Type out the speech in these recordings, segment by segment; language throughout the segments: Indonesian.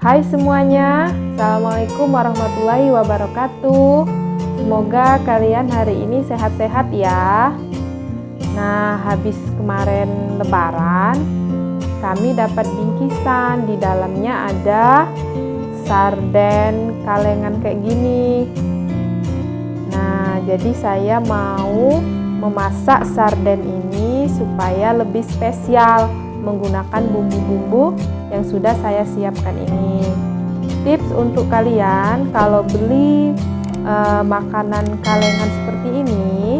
Hai semuanya, Assalamualaikum warahmatullahi wabarakatuh. Semoga kalian hari ini sehat-sehat ya. Nah, habis kemarin lebaran, kami dapat bingkisan. Di dalamnya ada sarden kalengan kayak gini. Nah, jadi saya mau memasak sarden ini supaya lebih spesial menggunakan bumbu-bumbu yang sudah saya siapkan ini. Tips untuk kalian kalau beli makanan kalengan seperti ini,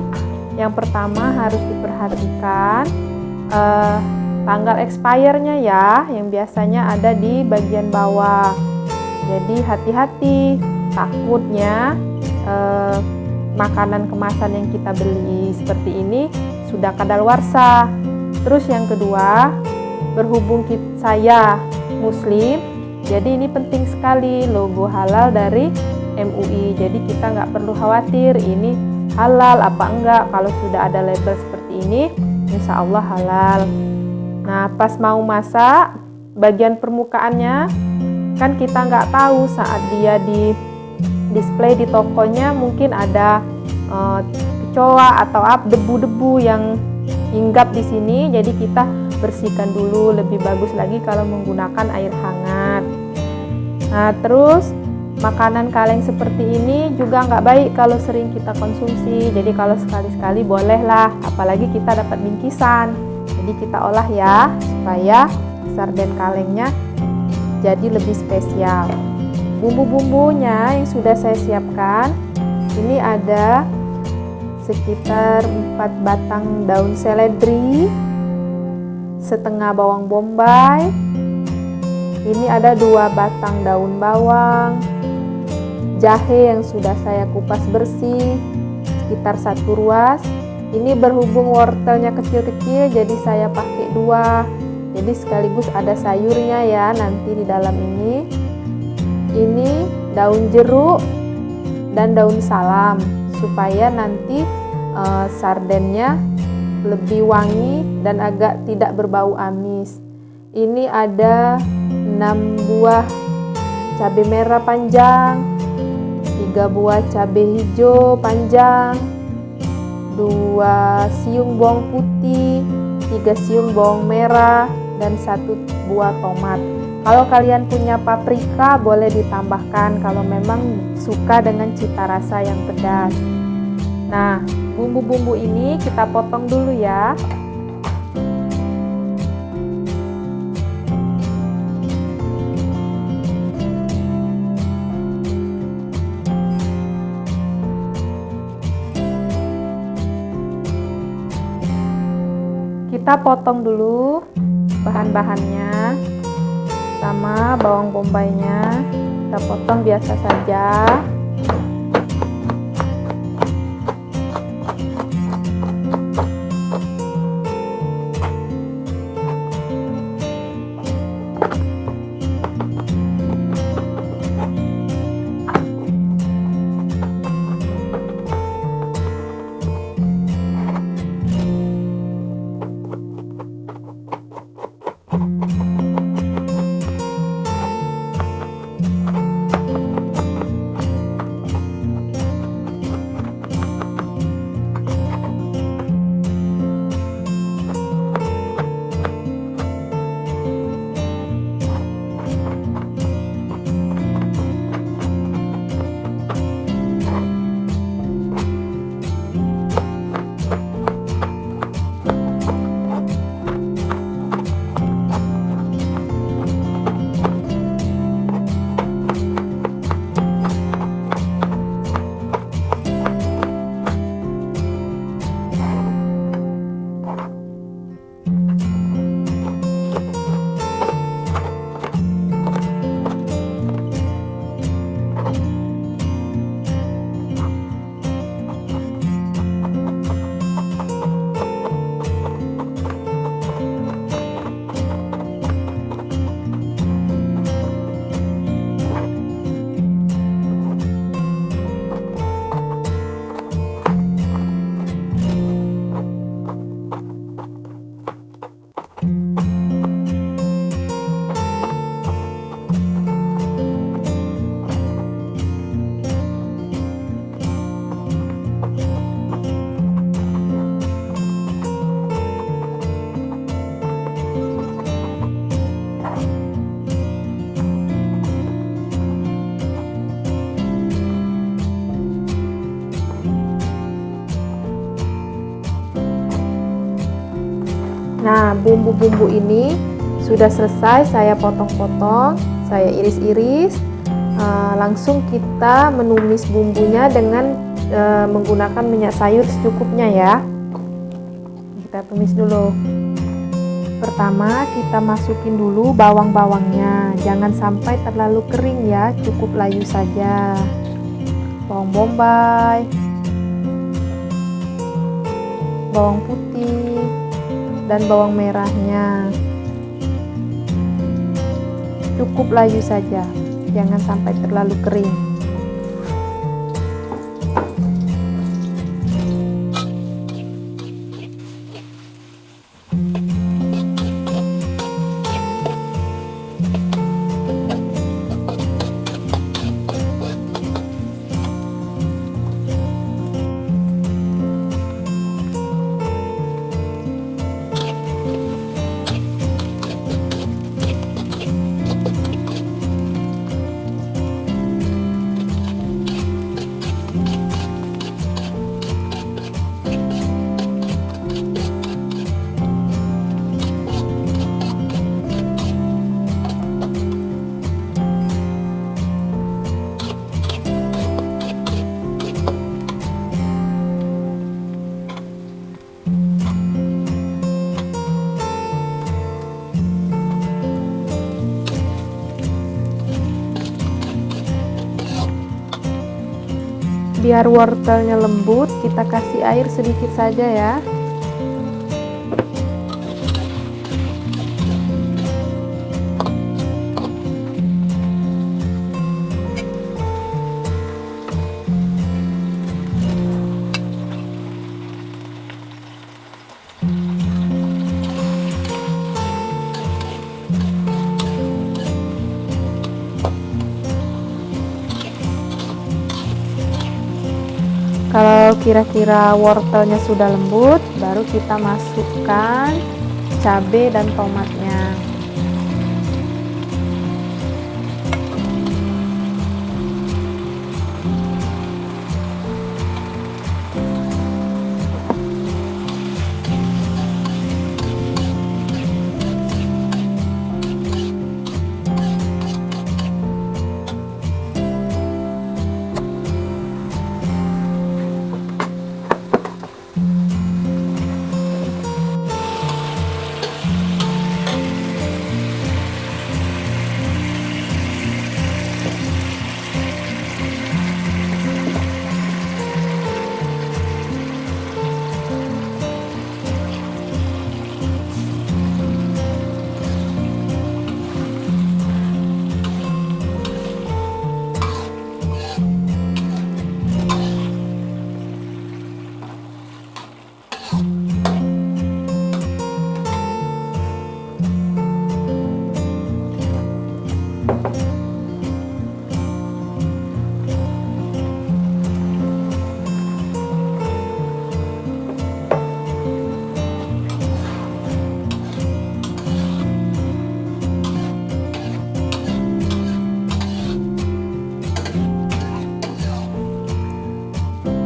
yang pertama harus diperhatikan tanggal expire-nya ya, yang biasanya ada di bagian bawah. Jadi hati-hati, takutnya makanan kemasan yang kita beli seperti ini sudah kadaluarsa. Terus yang kedua, berhubung saya muslim, jadi ini penting sekali logo halal dari MUI. Jadi kita nggak perlu khawatir ini halal apa enggak. Kalau sudah ada label seperti ini, insya Allah halal. Nah, pas mau masak, bagian permukaannya kan kita nggak tahu saat dia di display di tokonya, mungkin ada kecoa atau debu-debu yang hinggap di sini. Jadi kita bersihkan dulu, lebih bagus lagi kalau menggunakan air hangat. Nah, terus makanan kaleng seperti ini juga nggak baik kalau sering kita konsumsi. Jadi kalau sekali-sekali bolehlah, apalagi kita dapat bingkisan. Jadi kita olah ya, supaya sarden kalengnya jadi lebih spesial. Bumbu-bumbunya yang sudah saya siapkan, ini ada sekitar 4 batang daun seledri, setengah bawang bombay, ini ada 2 batang daun bawang, jahe yang sudah saya kupas bersih sekitar 1 ruas. Ini berhubung wortelnya kecil-kecil, jadi saya pakai 2, jadi sekaligus ada sayurnya ya nanti di dalam ini. Ini daun jeruk dan daun salam supaya nanti sardennya lebih wangi dan agak tidak berbau amis. Ini ada 6 buah cabai merah panjang, 3 buah cabai hijau panjang, 2 siung bawang putih, 3 siung bawang merah, dan 1 buah tomat. Kalau kalian punya paprika boleh ditambahkan kalau memang suka dengan cita rasa yang pedas. Nah, bumbu-bumbu ini kita potong dulu ya. Kita potong dulu bahan-bahannya, sama bawang bombaynya kita potong biasa saja. Nah, bumbu-bumbu ini sudah selesai saya potong-potong, saya iris-iris. Langsung kita menumis bumbunya dengan menggunakan minyak sayur secukupnya ya. Kita tumis dulu. Pertama kita masukin dulu bawang-bawangnya, jangan sampai terlalu kering ya, cukup layu saja. Bawang bombay, bawang putih, dan bawang merahnya cukup layu saja, jangan sampai terlalu kering. Biar wortelnya lembut, kita kasih air sedikit saja ya. Kalau kira-kira wortelnya sudah lembut, baru kita masukkan cabai dan tomatnya.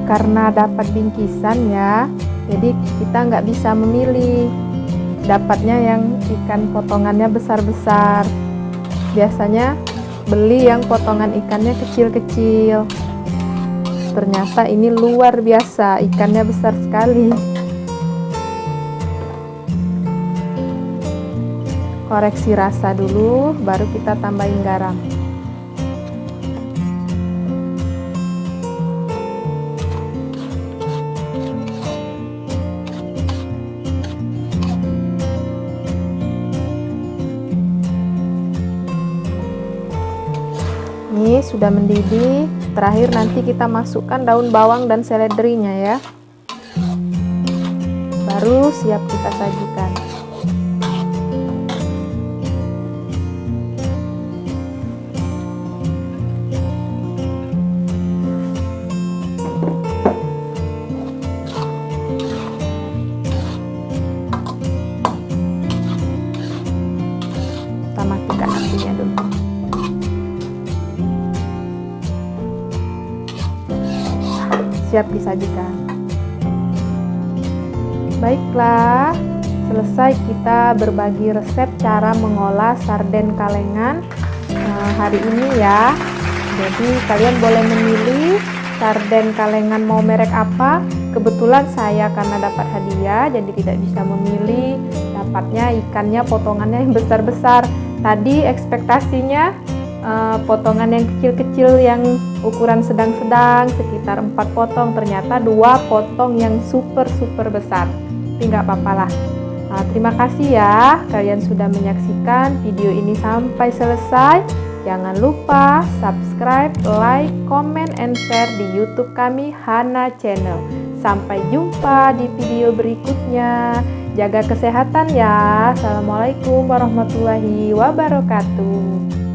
Karena dapat bingkisan ya, jadi kita nggak bisa memilih, dapatnya yang ikan potongannya besar-besar. Biasanya beli yang potongan ikannya kecil-kecil, ternyata ini luar biasa, ikannya besar sekali. Koreksi rasa dulu, baru kita tambahin garam. Ini sudah mendidih. Terakhir nanti kita masukkan daun bawang dan seledrinya ya. Baru siap kita sajikan. Kita matikan apinya dulu. Siap disajikan. Baiklah, selesai kita berbagi resep cara mengolah sarden kalengan hari ini ya. Jadi kalian boleh memilih sarden kalengan mau merek apa. Kebetulan saya karena dapat hadiah jadi tidak bisa memilih, dapatnya ikannya potongannya yang besar-besar. Tadi ekspektasinya potongan yang kecil-kecil yang ukuran sedang-sedang sekitar 4 potong, ternyata 2 potong yang super besar. Tapi nggak apa-apa lah. Terima kasih ya kalian sudah menyaksikan video ini sampai selesai. Jangan lupa subscribe, like, comment, and share di YouTube kami Hana Channel. Sampai jumpa di video berikutnya. Jaga kesehatan ya. Assalamualaikum warahmatullahi wabarakatuh.